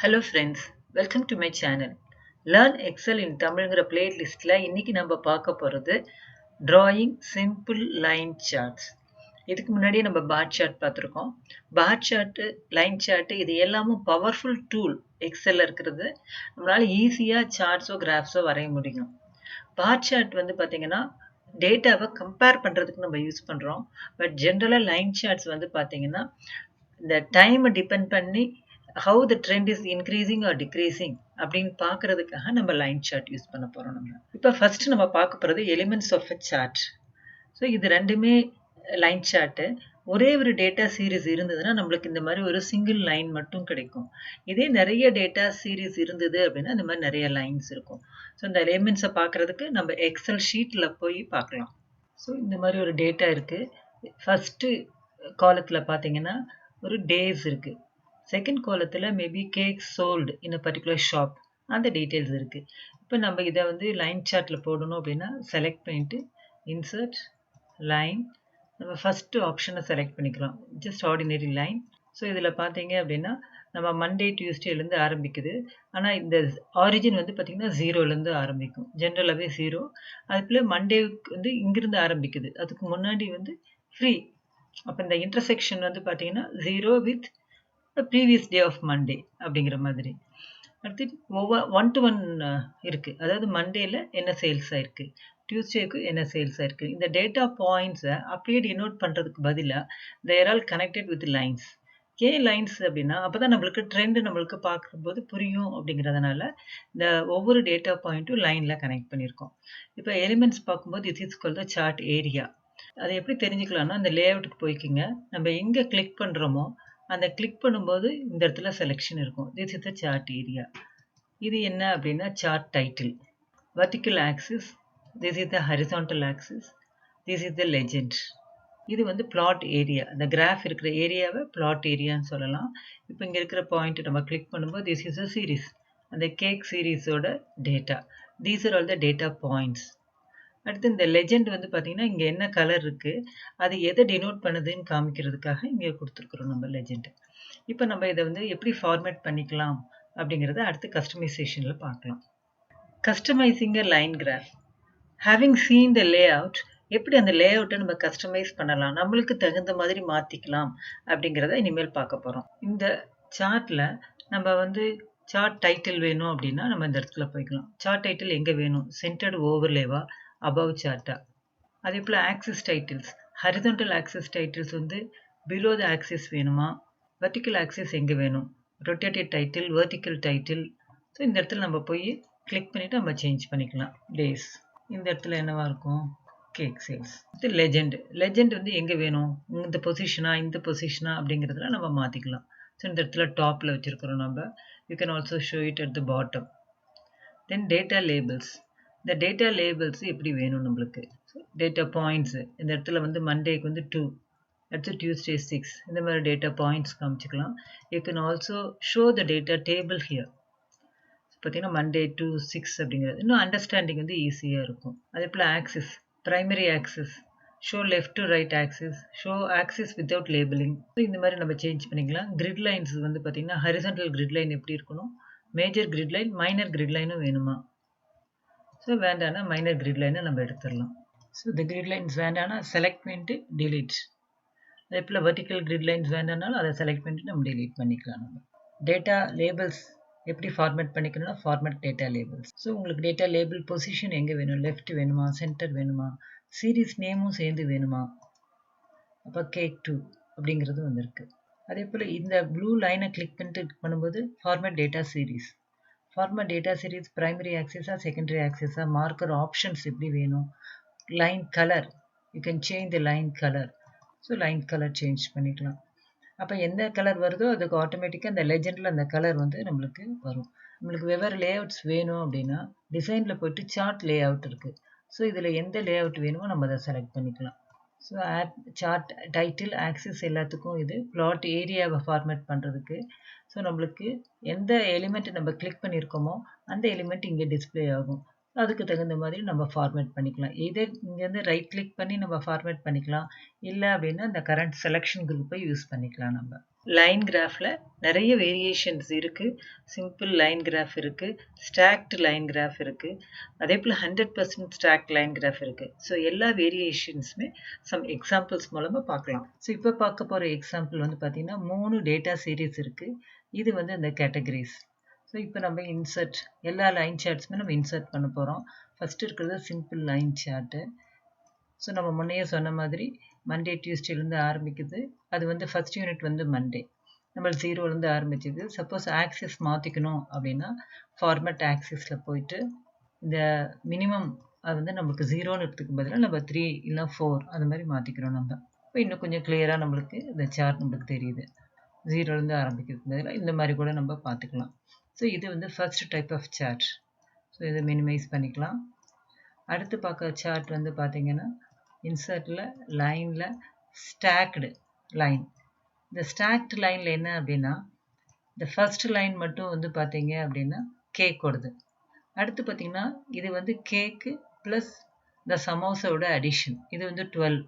Hello friends, welcome to my channel. Learn Excel in தமிழ்ங்கிற பிளேலிஸ்ட்ல இன்னைக்கு நம்ம பார்க்க போறது drawing simple line charts. இதுக்கு முன்னாடி நம்ம bar chart பார்த்திருக்கோம். Bar chart, line chart இது எல்லாமும் பவர்ஃபுல் டூல் எக்ஸல்ல இருக்கிறது. நம்மளால ஈஸியா சார்ட்ஸோ கிராஃப்ஸோ வரைய முடியும். Bar chart வந்து பாத்தீங்கன்னா டேட்டாவை கம்பேர் பண்றதுக்கு நம்ம யூஸ் பண்றோம். பட் ஜெனரலா லைன் சார்ட்ஸ் வந்து பாத்தீங்கன்னா இந்த டைம் டிபெண்ட் பண்ணி how the trend is increasing or decreasing அப்படின்னு பார்க்கறதுக்காக நம்ம லைன் சார்ட் யூஸ் பண்ண போறோம் நம்ம. இப்போ ஃபர்ஸ்ட் நம்ம பார்க்க போறது elements of a chart. So இது ரெண்டுமே லைன் சார்ட்டு. ஒரே ஒரு டேட்டா சீரீஸ் இருந்ததுன்னா நம்மளுக்கு இந்த மாதிரி ஒரு சிங்கிள் லைன் மட்டும் கிடைக்கும். இதே நிறைய டேட்டா சீரீஸ் இருந்தது அப்படின்னா இந்த மாதிரி நிறைய லைன்ஸ் இருக்கும். ஸோ இந்த எலிமெண்ட்ஸை பார்க்கறதுக்கு நம்ம எக்ஸல் ஷீட்ல போய் பார்க்கலாம். ஸோ இந்த மாதிரி ஒரு டேட்டா இருக்கு. ஃபர்ஸ்ட் காலத்துல பார்த்தீங்கன்னா ஒரு டேஸ் இருக்கு. செகண்ட் காலத்தில் maybe cake sold in a particular shop அந்த டீட்டெயில்ஸ் இருக்குது. இப்போ நம்ம இதை வந்து லைன் சார்ட்டில் போடணும் அப்படின்னா செலக்ட் பண்ணிட்டு இன்சர்ட் லைன் நம்ம ஃபஸ்ட்டு ஆப்ஷனை செலக்ட் பண்ணிக்கலாம். Just ordinary line. ஸோ இதில் பார்த்தீங்க அப்படின்னா நம்ம மண்டே டியூஸ்டேலேருந்து ஆரம்பிக்குது. ஆனால் இந்த ஆரிஜின் வந்து பார்த்திங்கன்னா ஜீரோலேருந்து ஆரம்பிக்கும். ஜென்ரலாகவே ஜீரோ. அதுக்குள்ளே மண்டேவுக்கு வந்து இங்கிருந்து ஆரம்பிக்குது. அதுக்கு முன்னாடி வந்து ஃப்ரீ. அப்போ இந்த இன்டர்செக்ஷன் வந்து பார்த்திங்கன்னா zero with previous day of Monday அப்படிங்கிற மாதிரி. அடுத்து ஒன் டு ஒன் இருக்குது. அதாவது மண்டேல என்ன சேல்ஸ் ஆயிருக்கு, டியூஸ்டேக்கு என்ன சேல்ஸ் ஆயிருக்கு. இந்த டேட்டா பாயிண்ட்ஸை அப்படியே டினோட் பண்ணுறதுக்கு பதிலாக தேர் ஆல் கனெக்டட் வித் லைன்ஸ். ஏன் லைன்ஸ் அப்படின்னா அப்போ தான் நம்மளுக்கு ட்ரெண்டு நம்மளுக்கு பார்க்கும்போது புரியும் அப்படிங்கிறதுனால இந்த ஒவ்வொரு டேட்டா பாயிண்ட்டும் லைனில் கனெக்ட் பண்ணியிருக்கோம். இப்போ எலிமெண்ட்ஸ் பார்க்கும்போது it is called the chart area. அதை எப்படி தெரிஞ்சுக்கலாம்னா அந்த லே அவுட்டுக்கு போய்க்கிங்க. நம்ம எங்கே கிளிக் பண்ணுறோமோ அந்த கிளிக் பண்ணும்போது இந்த இடத்துல செலெக்ஷன் இருக்கும். This is the chart area. இது என்ன அப்படின்னா chart title. Vertical axis, this is the horizontal axis, this is the legend. இது வந்து பிளாட் ஏரியா. அந்த கிராஃப் இருக்கிற ஏரியாவை பிளாட் ஏரியான்னு சொல்லலாம். இப்போ இங்கே இருக்கிற பாயிண்ட் நம்ம கிளிக் பண்ணும்போது திஸ் இஸ் அ சீரீஸ். அந்த கேக் சீரீஸோட data. These are all the data points. அடுத்து இந்த லெஜெண்ட் வந்து பார்த்தீங்கன்னா இங்கே என்ன கலர் இருக்குது, அது எதை டினோட் பண்ணுதுன்னு காமிக்கிறதுக்காக இங்கே கொடுத்துருக்குறோம் நம்ம லெஜெண்ட். இப்போ நம்ம இதை வந்து எப்படி ஃபார்மேட் பண்ணிக்கலாம் அப்படிங்கிறத அடுத்து கஸ்டமைசேஷனில் பார்க்கலாம். கஸ்டமைசிங் அ லைன் கிராஃப். ஹேவிங் சீன் த லே அவுட், எப்படி அந்த லே அவுட்டை நம்ம கஸ்டமைஸ் பண்ணலாம், நம்மளுக்கு தகுந்த மாதிரி மாற்றிக்கலாம் அப்படிங்கிறத இனிமேல் பார்க்க போகிறோம். இந்த சார்ட்டில் நம்ம வந்து சார்ட் டைட்டில் வேணும் அப்படின்னா நம்ம இந்த இடத்துல போய்க்கலாம். சார்ட் டைட்டில் எங்கே வேணும், சென்டர்டு ஓவர்லேவா, above chart. அதே போல் axis titles. Horizontal axis titles வந்து பிலோ த ஆக்சிஸ் வேணுமா, வெர்டிக்கல் ஆக்சிஸ் எங்கே வேணும், rotated title, vertical title. So இந்த இடத்துல நம்ம போய் கிளிக் பண்ணிவிட்டு நம்ம சேஞ்ச் பண்ணிக்கலாம். டேஸ் இந்த இடத்துல என்னவா இருக்கும், கேக் சேல்ஸ். இது லெஜெண்ட். லெஜெண்ட் வந்து எங்கே வேணும், இந்த பொசிஷனா இந்த பொசிஷனா அப்படிங்கிறதுல நம்ம மாற்றிக்கலாம். ஸோ இந்த இடத்துல டாப்பில் வச்சுருக்கிறோம் நம்ம. You can also show it at the bottom. Then data labels. இந்த டேட்டா லேபிள்ஸ் எப்படி வேணும் நம்மளுக்கு. டேட்டா பாயிண்ட்ஸு இந்த இடத்துல வந்து மண்டேக்கு வந்து 2, அடுத்து டியூஸ்டே 6, இந்த மாதிரி டேட்டா பாயிண்ட்ஸ் காமிச்சிக்கலாம். You can also show the data table here. பார்த்தீங்கன்னா மண்டே 2, 6 அப்படிங்கிறது இன்னும் அண்டர்ஸ்டாண்டிங் வந்து ஈஸியாக இருக்கும். அதே போல் axis, primary axis, show left to right axis, show axis without labelling. இந்த மாதிரி நம்ம சேஞ்ச் பண்ணிக்கலாம். கிரிட் லைன்ஸ் வந்து பார்த்தீங்கன்னா ஹரிசாண்டல் கிரிட் லைன் எப்படி இருக்கணும், major grid line, minor grid லைனும் வேணுமா. ஸோ வேண்டானா மைனர் கிரிட் லைனை நம்ம எடுத்துடலாம். ஸோ இந்த கிரிட் லைன்ஸ் வேண்டானா செலக்ட் பண்ணிட்டு டிலீட். அதே போல் வெர்டிக்கல் கிரிட் லைன்ஸ் வேண்டானாலும் அதை செலக்ட் பண்ணிட்டு நம்ம டிலீட் பண்ணிக்கலாம். நம்ம டேட்டா லேபிள்ஸ் எப்படி ஃபார்மேட் பண்ணிக்கணும்னா ஃபார்மேட் டேட்டா லேபிள்ஸ். ஸோ உங்களுக்கு டேட்டா லேபிள் பொசிஷன் எங்கே வேணும், லெஃப்ட் வேணுமா, சென்டர் வேணுமா, சீரீஸ் நேமும் சேர்ந்து வேணுமா, அப்போ கேக் 2 அப்படிங்கிறது வந்திருக்கு. அதே போல் இந்த ப்ளூ லைனை கிளிக் பண்ணிட்டு பண்ணும்போது format data series. Format data series primary ஆக்சிஸா செகண்டரி ஆக்சிஸா, மார்க்கர் ஆப்ஷன்ஸ் எப்படி வேணும், line colour, you can change the line colour. So line colour change பண்ணிக்கலாம். அப்போ எந்த கலர் வருதோ அதுக்கு ஆட்டோமேட்டிக்காக அந்த லெஜெண்டில் அந்த கலர் வந்து நம்மளுக்கு வரும். நம்மளுக்கு வெவ்வேறு லே அவுட்ஸ் வேணும் அப்படின்னா டிசைனில் போய்ட்டு சார்ட் லே அவுட் இருக்குது. ஸோ இதில் எந்த லே அவுட் வேணுமோ நம்ம அதை செலக்ட் பண்ணிக்கலாம். ஸோ சார்ட் டைட்டில் ஆக்சிஸ் எல்லாத்துக்கும் இது பிளாட் ஏரியாவை ஃபார்மேட் பண்ணுறதுக்கு. ஸோ நம்மளுக்கு எந்த எலிமெண்ட் நம்ம கிளிக் பண்ணியிருக்கோமோ அந்த எலிமெண்ட் இங்கே டிஸ்பிளே ஆகும். அதுக்கு தகுந்த மாதிரி நம்ம ஃபார்மேட் பண்ணிக்கலாம். இதே இங்கேருந்து ரைட் கிளிக் பண்ணி நம்ம ஃபார்மேட் பண்ணிக்கலாம். இல்லை அப்படின்னா இந்த கரண்ட் செலெக்ஷன் குரூப்பை யூஸ் பண்ணிக்கலாம் நம்ம. லைன் கிராஃபில் நிறைய வேரியேஷன்ஸ் இருக்குது. சிம்பிள் லைன் கிராஃப் இருக்குது, ஸ்டாக்டு லைன் கிராஃப் இருக்குது, அதே போல் 100% ஸ்டாக்ட் லைன் கிராஃப் இருக்குது. ஸோ எல்லா வேரியேஷன்ஸுமே சம் எக்ஸாம்பிள்ஸ் மூலமாக பார்க்கலாம். ஸோ இப்போ பார்க்க போகிற எக்ஸாம்பிள் வந்து பார்த்திங்கன்னா 3 டேட்டா சீரீஸ் இருக்குது. இது வந்து இந்த கேட்டகரிஸ். ஸோ இப்போ நம்ம இன்சர்ட் எல்லா லைன் சார்ட்ஸுமே நம்ம இன்சர்ட் பண்ண போகிறோம். ஃபஸ்ட்டு இருக்கிறது சிம்பிள் லைன் சார்ட்டு. ஸோ நம்ம முன்னையே சொன்ன மாதிரி மண்டே டியூஸ்டேலேருந்து ஆரம்பிக்குது. அது வந்து ஃபஸ்ட் யூனிட் வந்து மண்டே நம்மளுக்கு 0லேருந்து ஆரம்பிச்சிது. சப்போஸ் ஆக்சிஸ் மாற்றிக்கணும் அப்படின்னா ஃபார்மேட் ஆக்சிஸில் போயிட்டு இந்த மினிமம் அது வந்து நம்மளுக்கு 0ன்னு எடுத்துக்கும் பதிலாக நம்ம 3 இல்லை 4 அது மாதிரி மாற்றிக்கிறோம். நம்ம இப்போ இன்னும் கொஞ்சம் கிளியராக நம்மளுக்கு இந்த சார்ட் நம்மளுக்கு தெரியுது. 0லேருந்து ஆரம்பிக்கிறதுக்கு பதிலாக இந்த மாதிரி கூட நம்ம பார்த்துக்கலாம். ஸோ இது வந்து first type of chart. So இதை மினிமைஸ் பண்ணிக்கலாம். அடுத்து பார்க்குற சார்ட் வந்து பார்த்தீங்கன்னா இன்சர்ட்டில் லைனில் ஸ்டாக்டு லைன். இந்த ஸ்டாக்டு லைனில் என்ன அப்படின்னா இந்த ஃபர்ஸ்ட் லைன் மட்டும் வந்து பார்த்தீங்க அப்படின்னா கேக்கோடது. அடுத்து பார்த்தீங்கன்னா இது வந்து கேக்கு ப்ளஸ் இந்த சமோசாவோட அடிஷன். இது வந்து 12.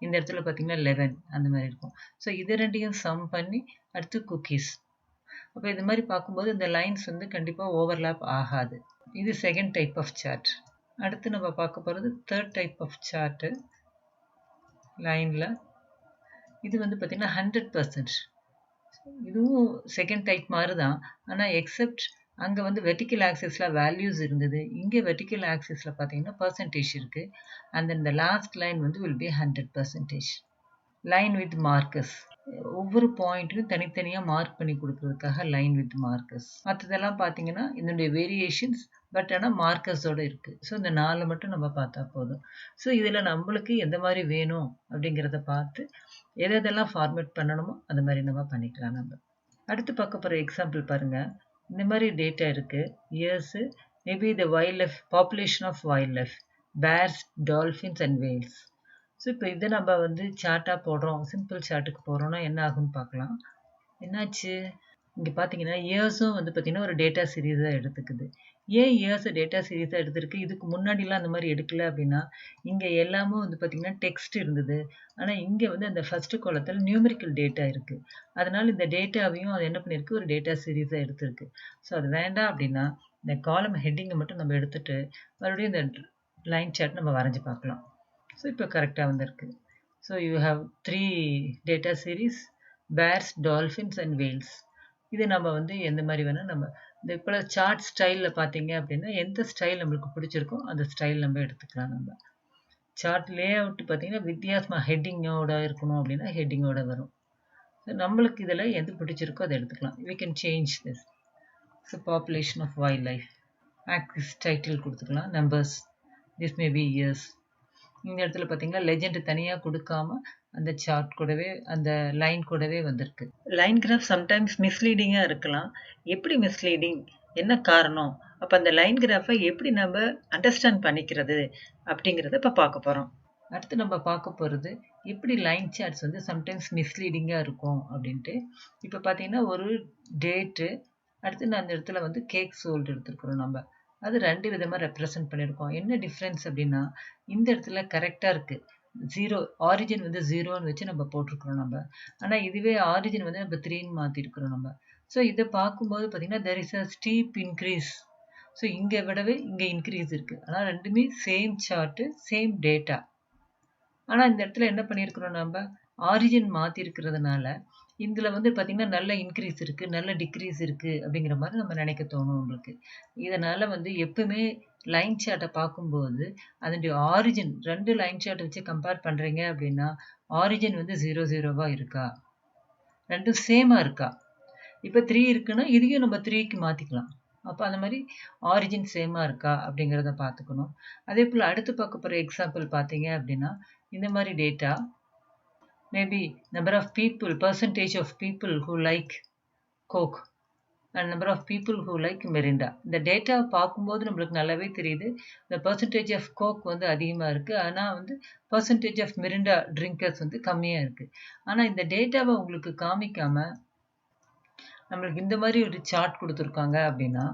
இந்த இடத்துல பார்த்தீங்கன்னா 11 அந்த மாதிரி இருக்கும். ஸோ இது ரெண்டையும் சம் பண்ணி அடுத்து குக்கீஸ். அப்போ இது மாதிரி பார்க்கும்போது இந்த லைன்ஸ் வந்து கண்டிப்பாக ஓவர்லாப் ஆகாது. இது செகண்ட் டைப் ஆஃப் சார்ட். அடுத்து நம்ம பார்க்க போகிறது தேர்ட் டைப் ஆஃப் சார்ட்டு லைனில். இது வந்து பார்த்திங்கன்னா 100%. இதுவும் செகண்ட் டைப் மாதிரி தான். ஆனால் எக்ஸப்ட் அங்கே வந்து வெர்டிக்கல் ஆக்சிஸில் வேல்யூஸ் இருந்தது. இங்கே வெர்டிக்கல் ஆக்சிஸில் பார்த்தீங்கன்னா பர்சன்டேஜ் இருக்குது. அண்ட் இந்த லாஸ்ட் லைன் வந்து will be 100%. Line with markers. ஒவ்வொரு பாயிண்ட்லையும் தனித்தனியாக மார்க் பண்ணி கொடுக்கறதுக்காக லைன் வித் மார்க்கர்ஸ். மற்றதெல்லாம் பார்த்தீங்கன்னா இதனுடைய வேரியேஷன்ஸ் பட் ஆனால் மார்க்கர்ஸோடு இருக்குது. ஸோ இந்த 4 மட்டும் நம்ம பார்த்தா போதும். ஸோ இதில் நம்மளுக்கு எந்த மாதிரி வேணும் அப்படிங்கிறத பார்த்து எதெல்லாம் ஃபார்மேட் பண்ணணுமோ அந்த மாதிரி நம்ம பண்ணிக்கலாம். நம்ம அடுத்து பார்க்க போகிற எக்ஸாம்பிள் பாருங்கள். இந்த மாதிரி டேட்டா இருக்குது. Years maybe the wild life population of wild life bears, dolphins and whales. So இப்போ இதை நம்ம வந்து சார்ட்டாக போடுறோம். சிம்பிள் சார்ட்டுக்கு போகிறோன்னா என்ன ஆகுன்னு பார்க்கலாம். என்னாச்சு இங்கே பார்த்தீங்கன்னா இயர்ஸும் வந்து பார்த்திங்கன்னா ஒரு டேட்டா சீரீஸாக எடுத்துக்குது. ஏன் இயர்ஸை டேட்டா சீரீஸாக எடுத்துருக்கு? இதுக்கு முன்னாடிலாம் அந்த மாதிரி எடுக்கல அப்படின்னா இங்கே எல்லாமும் வந்து பார்த்திங்கன்னா டெக்ஸ்ட் இருந்தது. ஆனால் இங்கே வந்து அந்த ஃபஸ்ட்டு காலத்தில் நியூமெரிக்கல் டேட்டா இருக்குது. அதனால் இந்த டேட்டாவையும் அது என்ன பண்ணியிருக்கு, ஒரு டேட்டா சீரீஸாக எடுத்துருக்கு. ஸோ அது வேண்டாம் அப்படின்னா இந்த காலம் ஹெட்டிங்கை மட்டும் நம்ம எடுத்துகிட்டு மறுபடியும் இந்த லைன் சார்ட் நம்ம வரைஞ்சி பார்க்கலாம். ஸோ இப்போ கரெக்டாக வந்திருக்கு. So you have 3 data series, bears, dolphins and whales. இது நம்ம வந்து எந்த மாதிரி வேணால் நம்ம இந்த இப்போ சார்ட் ஸ்டைலில் பார்த்தீங்க அப்படின்னா எந்த ஸ்டைல் நம்மளுக்கு பிடிச்சிருக்கோ அந்த ஸ்டைல் நம்ம எடுத்துக்கலாம். நம்ம சார்ட் லே அவுட் பார்த்தீங்கன்னா வித்தியாசமாக ஹெட்டிங்கோட இருக்கணும் அப்படின்னா ஹெட்டிங்கோட வரும். ஸோ நம்மளுக்கு இதில் எது பிடிச்சிருக்கோ அதை எடுத்துக்கலாம். We can change this. So population of wild life, axis title கொடுத்துக்கலாம், numbers, this may be years. இந்த இடத்துல பார்த்தீங்கன்னா லெஜெண்ட் தனியாக கொடுக்காம அந்த சார்ட் கூடவே அந்த லைன் கூடவே வந்திருக்கு. லைன் கிராஃப் சம்டைம்ஸ் மிஸ்லீடிங்காக இருக்கலாம். எப்படி மிஸ்லீடிங், என்ன காரணம், அப்போ அந்த லைன் கிராஃபை எப்படி நம்ம அண்டர்ஸ்டாண்ட் பண்ணிக்கிறது அப்படிங்கிறத இப்போ பார்க்க போகிறோம். அடுத்து நம்ம பார்க்க போகிறது எப்படி லைன் சார்ட்ஸ் வந்து சம்டைம்ஸ் மிஸ்லீடிங்காக இருக்கும் அப்படின்ட்டு. இப்போ பார்த்தீங்கன்னா ஒரு டேட்டு, அடுத்து நான் அந்த இடத்துல வந்து கேக் சோல்டு எடுத்துருக்குறோம். நம்ம அது 2 விதமாக ரெப்ரசன்ட் பண்ணியிருக்கோம். என்ன டிஃப்ரென்ஸ் அப்படின்னா இந்த இடத்துல கரெக்டாக இருக்குது. 0 ஆரிஜின் வந்து 0ன்னு வச்சு நம்ம போட்டிருக்கிறோம் நம்ம. ஆனால் இதுவே ஆரிஜின் வந்து நம்ம 3ன்னு மாற்றிருக்கிறோம் நம்ம. ஸோ இதை பார்க்கும்போது பார்த்தீங்கன்னா there is a steep increase. So இங்கே விடவே இங்கே இன்க்ரீஸ் இருக்குது. ஆனால் ரெண்டுமே சேம் சார்ட்டு, சேம் டேட்டா. ஆனால் இந்த இடத்துல என்ன பண்ணியிருக்கிறோம், நம்ம ஆரிஜின் மாற்றிருக்கிறதுனால இதில் வந்து பார்த்திங்கன்னா நல்ல இன்க்ரீஸ் இருக்குது, நல்ல டிக்ரீஸ் இருக்குது அப்படிங்கிற மாதிரி நம்ம நினைக்க தோணும் உங்களுக்கு. இதனால் வந்து எப்பவுமே லைன் சார்ட்டை பார்க்கும்போது அதனுடைய ஆரிஜின் 2 லைன் சார்ட்டை வச்சு கம்பேர் பண்ணுறீங்க அப்படின்னா ஆரிஜின் வந்து 0 இருக்கா, ரெண்டும் சேமாக இருக்கா. இப்போ 3 இருக்குன்னா இதையும் நம்ம 3க்கு மாற்றிக்கலாம். அப்போ அந்த மாதிரி ஆரிஜின் சேமாக இருக்கா அப்படிங்கிறத பார்த்துக்கணும். அதே போல் அடுத்து பார்க்க போகிற எக்ஸாம்பிள் பார்த்தீங்க அப்படின்னா இந்த மாதிரி data maybe number of people, percentage of people who like Coke and number of people who like Mirinda. இந்த டேட்டா பார்க்கும்போது நம்மளுக்கு நல்லாவே தெரியுது இந்த percentage of Coke வந்து அதிகமாக இருக்குது, ஆனால் வந்து percentage of Mirinda drinkers வந்து கம்மியாக இருக்குது. ஆனால் இந்த டேட்டாவை உங்களுக்கு காமிக்காமல் நம்மளுக்கு இந்த மாதிரி ஒரு சார்ட் கொடுத்துருக்காங்க அப்படின்னா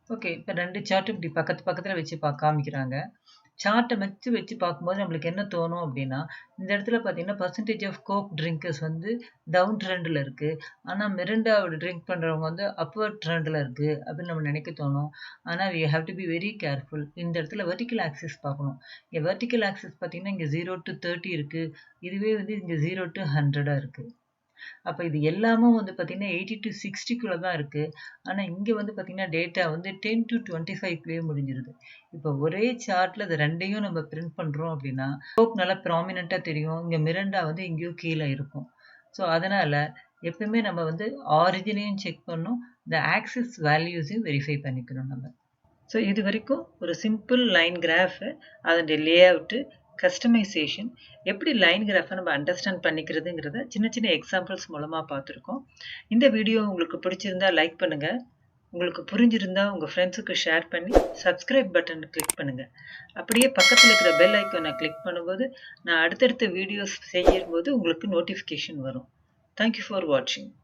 ஓகே. இப்ப 2 சார்ட்டும் இப்படி பக்கத்துல வச்சு காமிக்கிறாங்க. சார்ட்ட வச்சு பார்க்கும்போது நம்மளுக்கு என்ன தோணும் அப்படின்னா, இந்த இடத்துல பார்த்தீங்கன்னா, பெர்சன்டேஜ் ஆஃப் கோக் ட்ரிங்கர்ஸ் வந்து டவுன் ட்ரெண்ட்ல இருக்கு. ஆனா மிரிண்டா ட்ரிங்க் பண்றவங்க வந்து அப்வர்ட் ட்ரெண்ட்ல இருக்கு அப்படின்னு நம்ம நினைக்க தோணும். ஆனா we have to be very careful. இந்த இடத்துல வெர்டிகல் ஆக்சிஸ் பார்க்கணும். இங்க வெர்டிகல் ஆக்சிஸ் பார்த்தீங்கன்னா, இங்க 0 to 30 இருக்கு. இதுவே வந்து இங்க 0 to 100 இருக்கு. அப்ப இது எல்லாமும் வந்து பார்த்தீங்கன்னா, 80 to 60க்குள்ள தான் இருக்கு. ஆனா இங்க வந்து பார்த்தீங்கன்னா, டேட்டா வந்து 10 to 25க்குள்ளயே முடிஞ்சிருது. இப்ப ஒரே சார்ட்ல இது 2யும் நம்ம பிரிண்ட் பண்றோம் அப்படின்னா, கோக் நல்லா ப்ராமினன்ட்டா தெரியும். இங்க மிரண்டா வந்து எங்கேயோ கீழ இருக்கும். ஸோ அதனால எப்பவுமே நம்ம வந்து ஆரிஜினையும் செக் பண்ணணும். இந்த ஆக்சிஸ் வேல்யூஸையும் வெரிஃபை பண்ணிக்கணும் நம்ம. ஸோ இதுவரைக்கும் ஒரு சிம்பிள் லைன் கிராஃப், அதோட லேஅவுட்டு, கஸ்டமைசேஷன், எப்படி லைன் கிராஃபை நம்ம அண்டர்ஸ்டாண்ட் பண்ணிக்கிறதுங்கிறத சின்ன எக்ஸாம்பிள்ஸ் மூலமாக பார்த்துருக்கோம். இந்த வீடியோ உங்களுக்கு பிடிச்சிருந்தா லைக் பண்ணுங்க. உங்களுக்கு புரிஞ்சிருந்தா உங்கள் ஃப்ரெண்ட்ஸுக்கு ஷேர் பண்ணி சப்ஸ்கிரைப் பட்டன் கிளிக் பண்ணுங்க. அப்படியே பக்கத்தில் இருக்கிற பெல் ஐக்கானை கிளிக் பண்ணும்போது நான் அடுத்தடுத்த வீடியோஸ் செய்யும்போது உங்களுக்கு நோட்டிஃபிகேஷன் வரும். தேங்க்யூ ஃபார் வாட்சிங்.